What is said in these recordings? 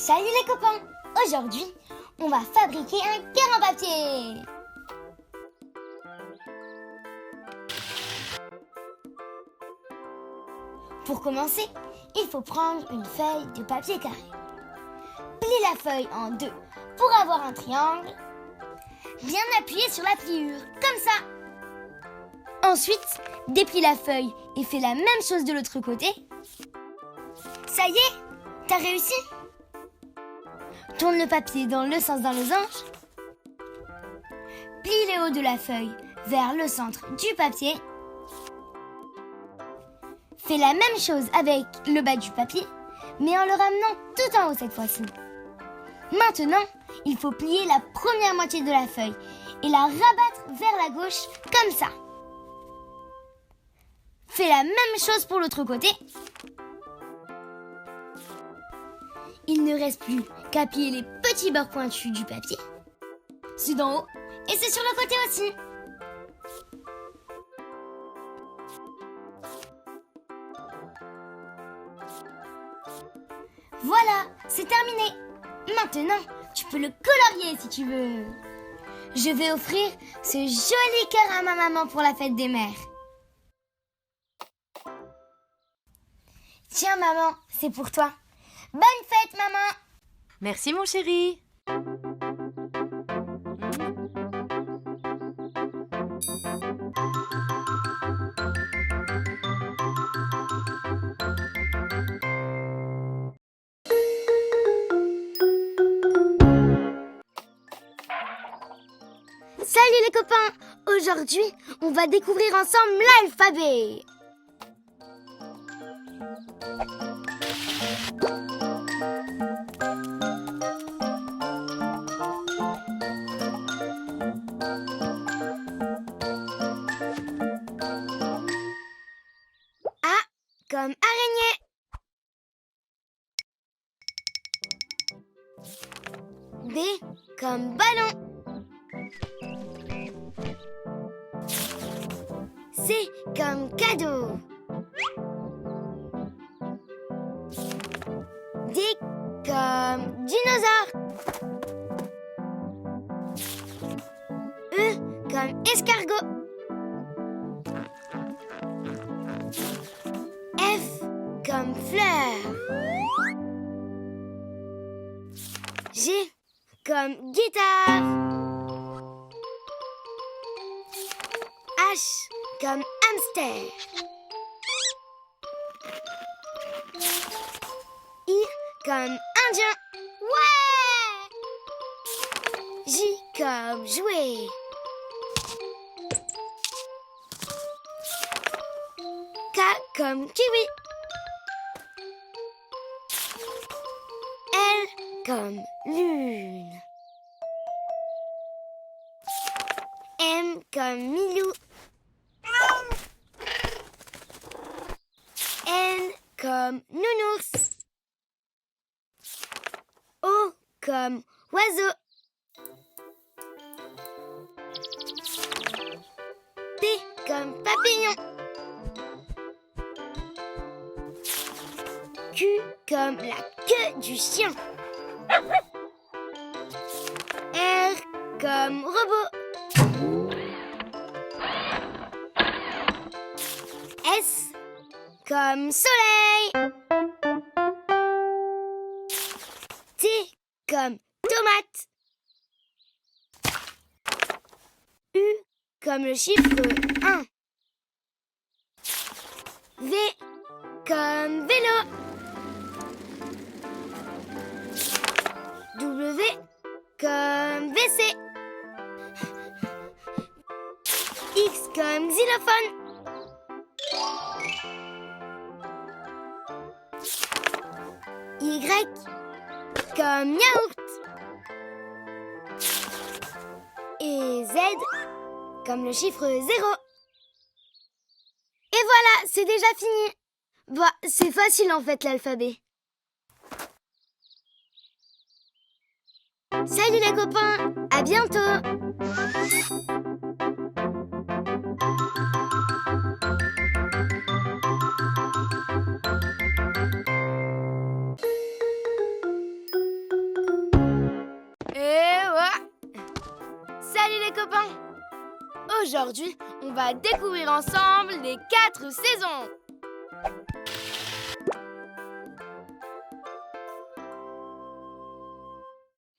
Salut les copains! Aujourd'hui, on va fabriquer un cœur en papier! Pour commencer, il faut prendre une feuille de papier carré. Plie la feuille en deux pour avoir un triangle. Bien appuyer sur la pliure, comme ça. Ensuite, déplie la feuille et fais la même chose de l'autre côté. Ça y est, t'as réussi? Tourne le papier dans le sens d'un losange. Plie le haut de la feuille vers le centre du papier. Fais la même chose avec le bas du papier, mais en le ramenant tout en haut cette fois-ci. Maintenant, il faut plier la première moitié de la feuille et la rabattre vers la gauche, comme ça. Fais la même chose pour l'autre côté. Il ne reste plus qu'à plier les petits bords pointus du papier. C'est d'en haut et c'est sur le côté aussi. Voilà, c'est terminé. Maintenant, tu peux le colorier si tu veux. Je vais offrir ce joli cœur à ma maman pour la fête des mères. Tiens maman, c'est pour toi. Bonne fête maman. Merci mon chéri. Salut les copains. Aujourd'hui, on va découvrir ensemble l'alphabet. A comme araignée. B comme ballon. C comme cadeau. D comme dinosaure. E comme escargot. F comme fleur. G comme guitare. H comme hamster. I comme indien. Ouais! J comme jouet. K comme kiwi. L comme lune. M comme milou. N comme nounours. O comme oiseau. P comme papillon. Q comme la queue du chien. R comme robot. S comme soleil. T comme tomate. U comme le chiffre 1. V comme vélo. W comme WC. X comme xylophone. Y comme yaourt. Et Z comme le chiffre 0. Et voilà, c'est déjà fini. Bah, c'est facile en fait l'alphabet. Salut les copains, à bientôt. Aujourd'hui, on va découvrir ensemble les 4 saisons.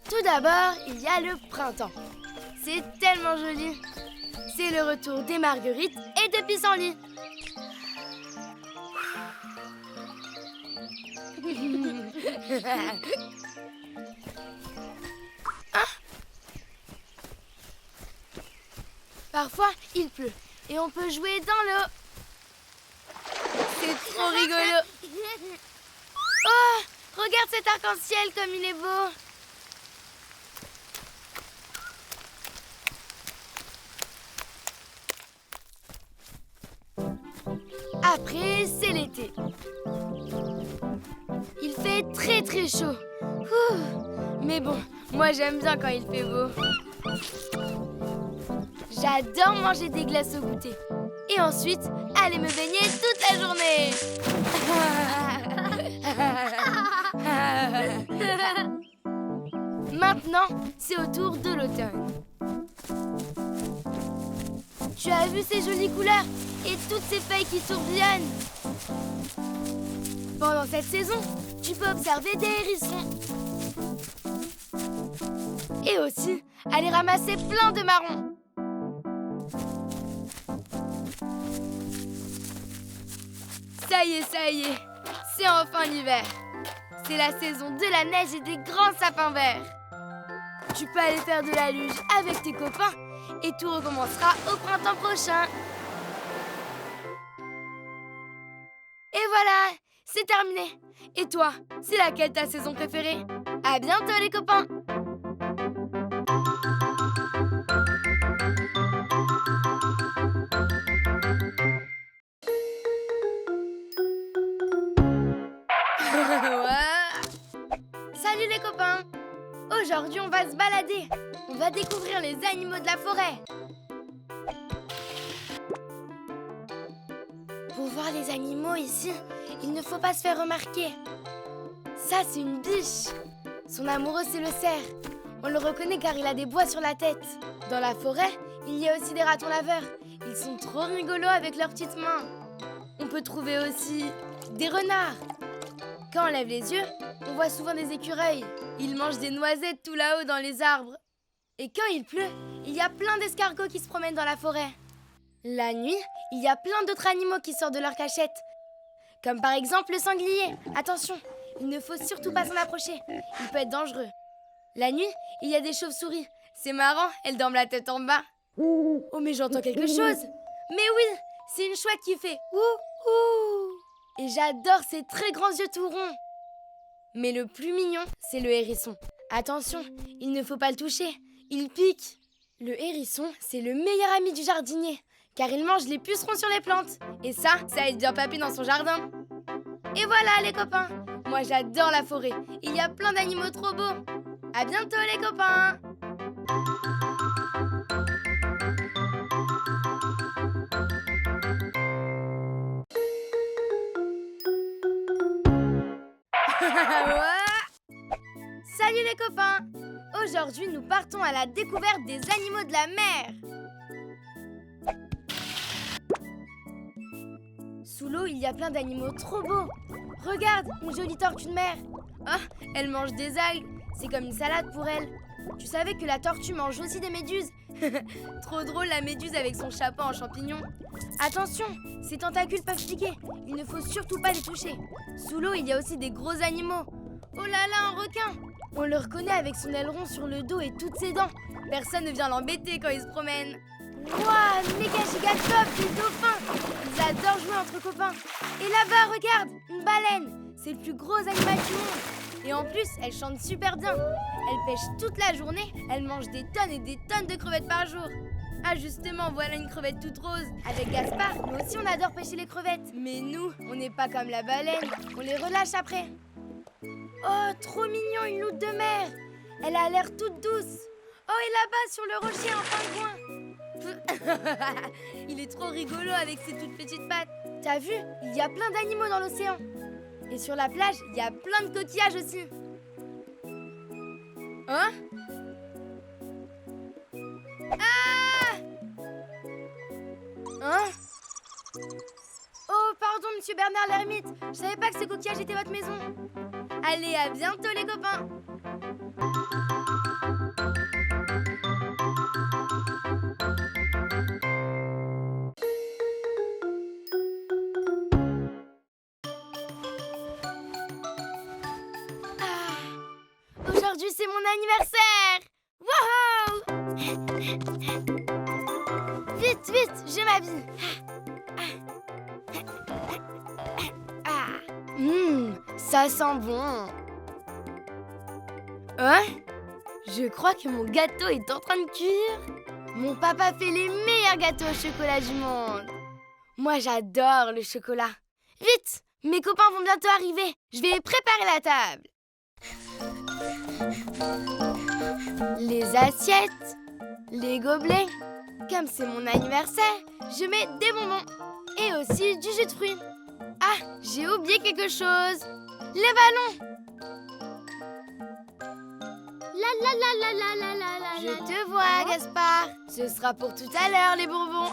Tout d'abord, il y a le printemps. C'est tellement joli. C'est le retour des marguerites et de pissenlits. Parfois, il pleut et on peut jouer dans l'eau. C'est trop rigolo. Oh, regarde cet arc-en-ciel comme il est beau. Après, c'est l'été. Il fait très très chaud. Ouh. Mais bon, moi j'aime bien quand il fait beau. J'adore manger des glaces au goûter. Et ensuite, aller me baigner toute la journée. Maintenant, c'est au tour de l'automne. Tu as vu ces jolies couleurs et toutes ces feuilles qui tourbillonnent. Pendant cette saison, tu peux observer des hérissons. Et aussi, aller ramasser plein de marrons. Ça y est, c'est enfin l'hiver. C'est la saison de la neige et des grands sapins verts. Tu peux aller faire de la luge avec tes copains et tout recommencera au printemps prochain. Et voilà, c'est terminé. Et toi, c'est laquelle ta saison préférée? À bientôt les copains. Salut les copains! Aujourd'hui, on va se balader. On va découvrir les animaux de la forêt. Pour voir les animaux ici, il ne faut pas se faire remarquer. Ça, c'est une biche. Son amoureux, c'est le cerf. On le reconnaît car il a des bois sur la tête. Dans la forêt, il y a aussi des ratons laveurs. Ils sont trop rigolos avec leurs petites mains. On peut trouver aussi des renards. Quand on lève les yeux, on voit souvent des écureuils. Ils mangent des noisettes tout là-haut dans les arbres. Et quand il pleut, il y a plein d'escargots qui se promènent dans la forêt. La nuit, il y a plein d'autres animaux qui sortent de leur cachette. Comme par exemple le sanglier. Attention, il ne faut surtout pas s'en approcher. Il peut être dangereux. La nuit, il y a des chauves-souris. C'est marrant, elles dorment la tête en bas. Oh, mais j'entends quelque chose. Mais oui, c'est une chouette qui fait ouh, ouh. Et j'adore ses très grands yeux tout ronds. Mais le plus mignon, c'est le hérisson. Attention, il ne faut pas le toucher. Il pique. Le hérisson, c'est le meilleur ami du jardinier, car il mange les pucerons sur les plantes. Et ça aide bien papy dans son jardin. Et voilà les copains, moi j'adore la forêt. Il y a plein d'animaux trop beaux. À bientôt les copains. Salut les copains! Aujourd'hui, nous partons à la découverte des animaux de la mer. Sous l'eau, il y a plein d'animaux trop beaux. Regarde, une jolie tortue de mer. Oh, elle mange des algues. C'est comme une salade pour elle. Tu savais que la tortue mange aussi des méduses? Trop drôle la méduse avec son chapeau en champignon. Attention, ses tentacules peuvent piquer. Il ne faut surtout pas les toucher. Sous l'eau, il y a aussi des gros animaux. Oh là là, un requin! On le reconnaît avec son aileron sur le dos et toutes ses dents. Personne ne vient l'embêter quand il se promène. Waouh, méga giga top, des dauphins! Ils adorent jouer entre copains. Et là-bas, regarde, une baleine. C'est le plus gros animal du monde. Et en plus, elle chante super bien. Elle pêche toute la journée. Elle mange des tonnes et des tonnes de crevettes par jour. Ah justement, voilà une crevette toute rose. Avec Gaspard, nous aussi on adore pêcher les crevettes. Mais nous, on n'est pas comme la baleine. On les relâche après. Oh, trop mignon, une loutre de mer. Elle a l'air toute douce. Oh, et là-bas, sur le rocher, en fin de coin. Il est trop rigolo avec ses toutes petites pattes. T'as vu? Il y a plein d'animaux dans l'océan. Et sur la plage, il y a plein de coquillages aussi. Hein? Ah! Hein? Oh, pardon, monsieur Bernard l'ermite. Je savais pas que ce coquillage était votre maison. Allez, à bientôt les copains. Aujourd'hui, c'est mon anniversaire! Wouhou! Vite, vite, je m'habille. Ça sent bon. Hein? Je crois que mon gâteau est en train de cuire. Mon papa fait les meilleurs gâteaux au chocolat du monde. Moi, j'adore le chocolat. Vite! Mes copains vont bientôt arriver. Je vais préparer la table. Les assiettes, les gobelets. Comme c'est mon anniversaire, je mets des bonbons et aussi du jus de fruits. Ah, j'ai oublié quelque chose. Les ballons. Je te vois, Gaspard. Ce sera pour tout à l'heure, les bonbons.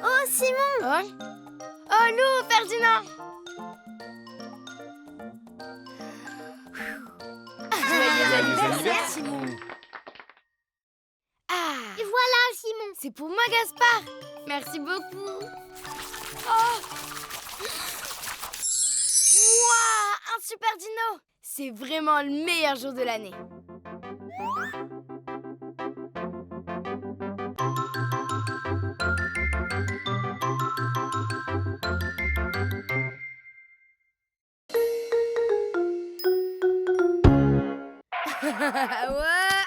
Oh, Simon! Hein? Oh, Lou, Ferdinand. Joyeux anniversaire, Simon. Ah, Et voilà, Simon! c'est pour moi, Gaspard. Merci beaucoup. Oh! Wouah, un super dino. C'est vraiment le meilleur jour de l'année. Ouais.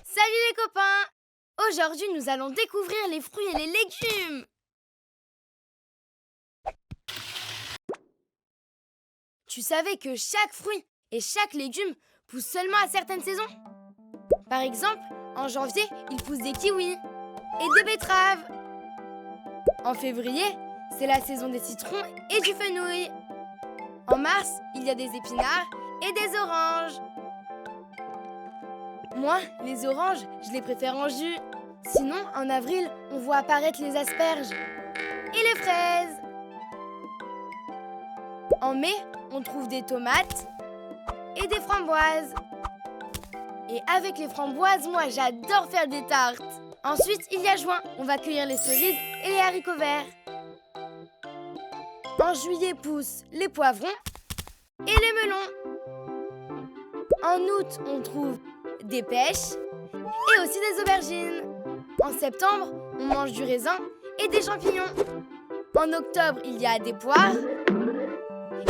Salut les copains! Aujourd'hui, nous allons découvrir les fruits et les légumes. Tu savais que chaque fruit et chaque légume pousse seulement à certaines saisons? Par exemple, en janvier, il pousse des kiwis et des betteraves. En février, c'est la saison des citrons et du fenouil. En mars, il y a des épinards et des oranges. Moi, les oranges, je les préfère en jus. Sinon, en avril, on voit apparaître les asperges et les fraises. En mai, on trouve des tomates et des framboises. Et avec les framboises, moi, j'adore faire des tartes. Ensuite, il y a juin, on va cueillir les cerises et les haricots verts. En juillet poussent les poivrons et les melons. En août, on trouve des pêches et aussi des aubergines. En septembre, on mange du raisin et des champignons. En octobre, il y a des poires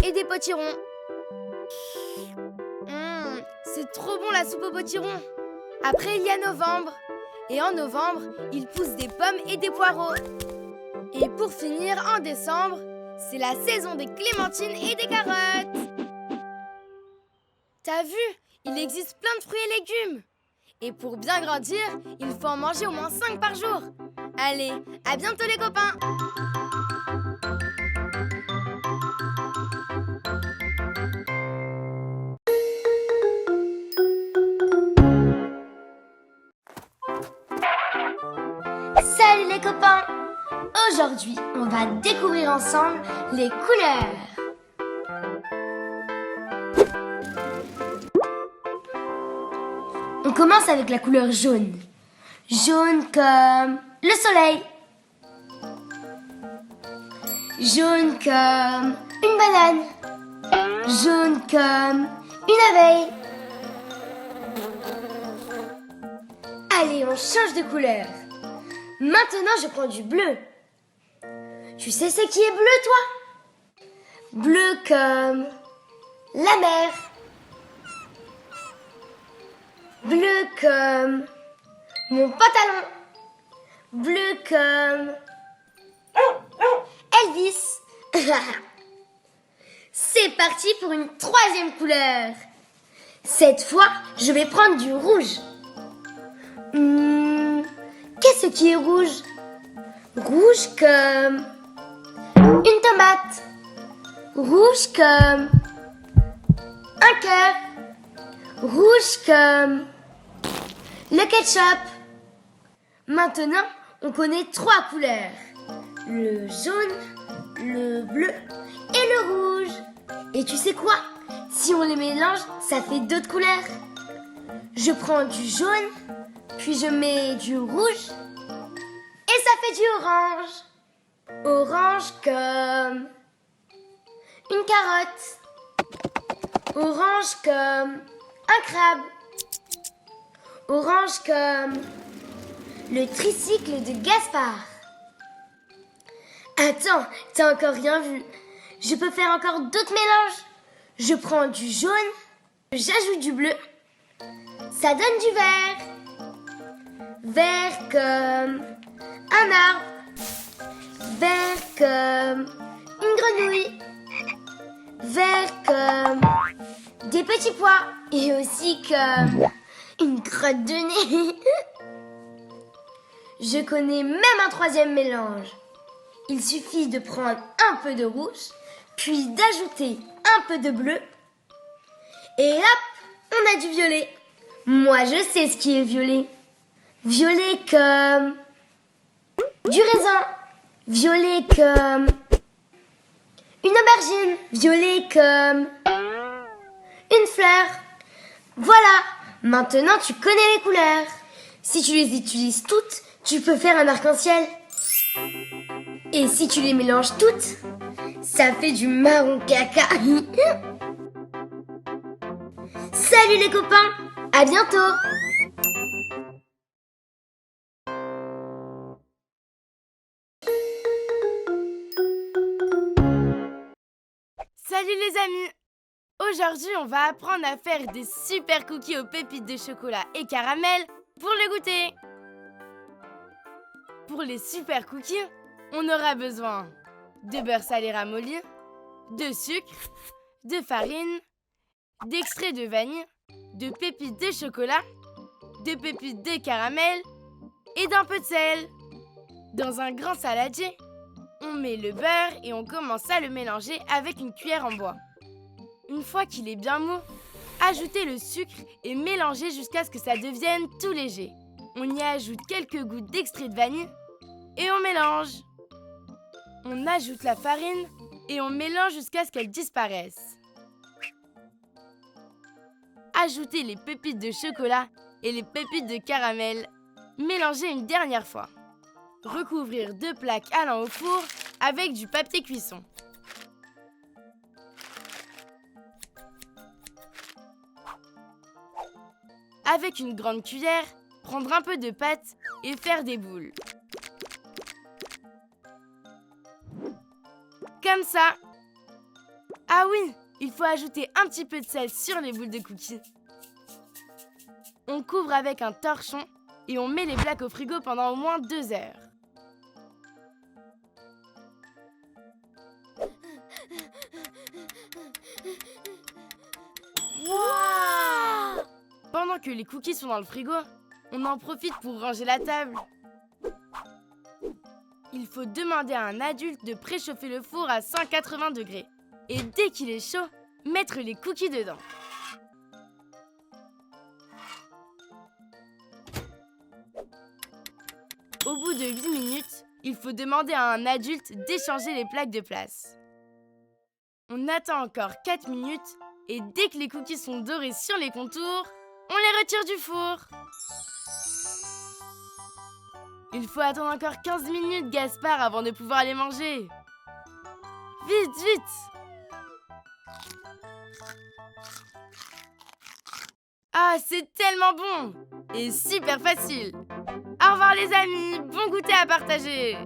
et des potirons. C'est trop bon la soupe aux potirons. Après, il y a novembre. Et en novembre, il pousse des pommes et des poireaux. Et pour finir, en décembre, c'est la saison des clémentines et des carottes. T'as vu? Il existe plein de fruits et légumes. Et pour bien grandir, il faut en manger au moins 5 par jour. Allez, à bientôt les copains! Salut les copains! Aujourd'hui, on va découvrir ensemble les couleurs. On commence avec la couleur jaune. Jaune comme le soleil. Jaune comme une banane. Jaune comme une abeille. Allez, on change de couleur. Maintenant, je prends du bleu. Tu sais ce qui est bleu, toi? Bleu comme la mer. Bleu comme mon pantalon. Bleu comme Elvis. C'est parti pour une troisième couleur. Cette fois, je vais prendre du rouge. Qu'est-ce qui est rouge? Rouge comme une tomate. Rouge comme un cœur. Rouge comme le ketchup. Maintenant, on connaît 3 couleurs. Le jaune, le bleu et le rouge. Et tu sais quoi? Si on les mélange, ça fait d'autres couleurs. Je prends du jaune, puis je mets du rouge et ça fait du orange. Orange comme une carotte. Orange comme un crabe. Orange comme le tricycle de Gaspard. Attends, t'as encore rien vu. Je peux faire encore d'autres mélanges. Je prends du jaune, j'ajoute du bleu. Ça donne du vert. Vert comme un arbre. Vert comme une grenouille. Vert comme des petits pois. Et aussi comme une crotte de nez. Je connais même un 3e mélange. Il suffit de prendre un peu de rouge, puis d'ajouter un peu de bleu. Et hop, on a du violet. Moi, je sais ce qui est violet. Violet comme du raisin. Violet comme une aubergine. Violet comme une fleur. Voilà, maintenant tu connais les couleurs. Si tu les utilises toutes, tu peux faire un arc-en-ciel. Et si tu les mélanges toutes, ça fait du marron caca. Salut les copains, à bientôt. Salut les amis! Aujourd'hui, on va apprendre à faire des super cookies aux pépites de chocolat et caramel pour le goûter. Pour les super cookies, on aura besoin de beurre salé ramolli, de sucre, de farine, d'extrait de vanille, de pépites de chocolat, de pépites de caramel et d'un peu de sel. Dans un grand saladier, on met le beurre et on commence à le mélanger avec une cuillère en bois. Une fois qu'il est bien mou, ajoutez le sucre et mélangez jusqu'à ce que ça devienne tout léger. On y ajoute quelques gouttes d'extrait de vanille et on mélange. On ajoute la farine et on mélange jusqu'à ce qu'elle disparaisse. Ajoutez les pépites de chocolat et les pépites de caramel. Mélangez une dernière fois. Recouvrir 2 plaques allant au four avec du papier cuisson. Avec une grande cuillère, prendre un peu de pâte et faire des boules. Comme ça. Ah oui, il faut ajouter un petit peu de sel sur les boules de cookies. On couvre avec un torchon et on met les plaques au frigo pendant au moins 2 heures. Wow! Pendant que les cookies sont dans le frigo, on en profite pour ranger la table. Il faut demander à un adulte de préchauffer le four à 180 degrés. Et dès qu'il est chaud, mettre les cookies dedans. Au bout de 8 minutes, il faut demander à un adulte d'échanger les plaques de place. On attend encore 4 minutes et dès que les cookies sont dorés sur les contours, on les retire du four. Il faut attendre encore 15 minutes, Gaspard, avant de pouvoir les manger. Vite, vite! Ah, c'est tellement bon! Et super facile! Au revoir les amis, bon goûter à partager!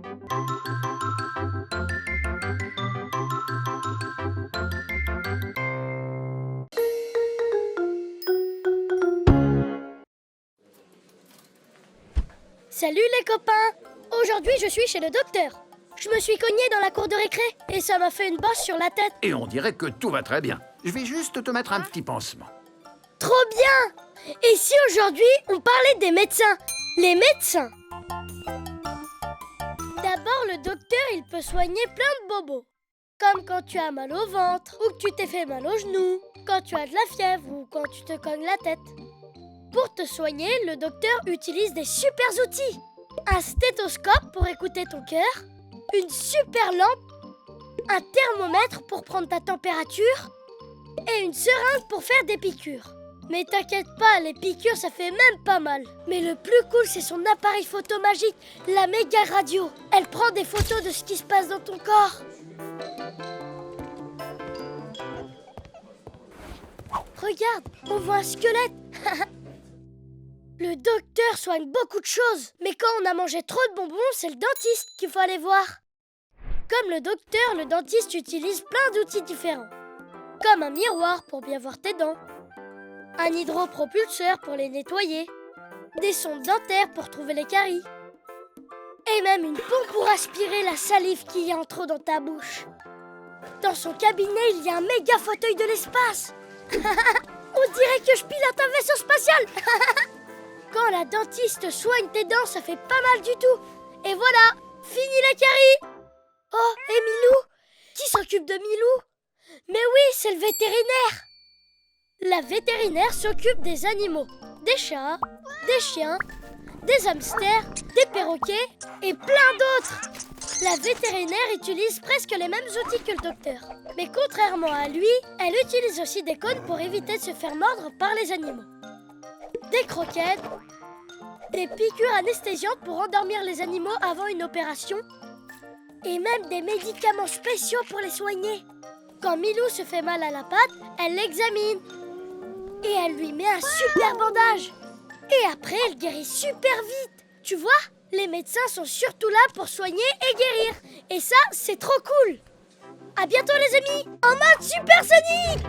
Salut les copains! Aujourd'hui je suis chez le docteur. Je me suis cogné dans la cour de récré et ça m'a fait une bosse sur la tête. Et on dirait que tout va très bien. Je vais juste te mettre un petit pansement. Trop bien! Et si aujourd'hui on parlait des médecins? Les médecins! D'abord le docteur il peut soigner plein de bobos. Comme quand tu as mal au ventre, ou que tu t'es fait mal au genou, quand tu as de la fièvre ou quand tu te cognes la tête. Pour te soigner, le docteur utilise des super outils. un stéthoscope pour écouter ton cœur, une super lampe, un thermomètre pour prendre ta température et une seringue pour faire des piqûres. Mais t'inquiète pas, les piqûres ça fait même pas mal. Mais le plus cool c'est son appareil photo magique, la méga radio. Elle prend des photos de ce qui se passe dans ton corps. Regarde, on voit un squelette. Le docteur soigne beaucoup de choses. Mais quand on a mangé trop de bonbons, c'est le dentiste qu'il faut aller voir. Comme le docteur, le dentiste utilise plein d'outils différents. Comme un miroir pour bien voir tes dents, un hydropropulseur pour les nettoyer, des sondes dentaires pour trouver les caries, et même une pompe pour aspirer la salive qu'il y a en trop dans ta bouche. Dans son cabinet, il y a un méga fauteuil de l'espace. On dirait que je pilote un vaisseau spatial. Quand la dentiste soigne tes dents, ça fait pas mal du tout. Et voilà, fini la carie. Oh, et Milou? Qui s'occupe de Milou? Mais oui, c'est le vétérinaire. La vétérinaire s'occupe des animaux, des chats, des chiens, des hamsters, des perroquets et plein d'autres. La vétérinaire utilise presque les mêmes outils que le docteur. Mais contrairement à lui, elle utilise aussi des cônes pour éviter de se faire mordre par les animaux. Des croquettes, des piqûres anesthésiantes pour endormir les animaux avant une opération et même des médicaments spéciaux pour les soigner. Quand Milou se fait mal à la patte, elle l'examine et elle lui met un super bandage. Et après, elle guérit super vite. Tu vois, les médecins sont surtout là pour soigner et guérir. Et ça, c'est trop cool. À bientôt les amis, en mode supersonique.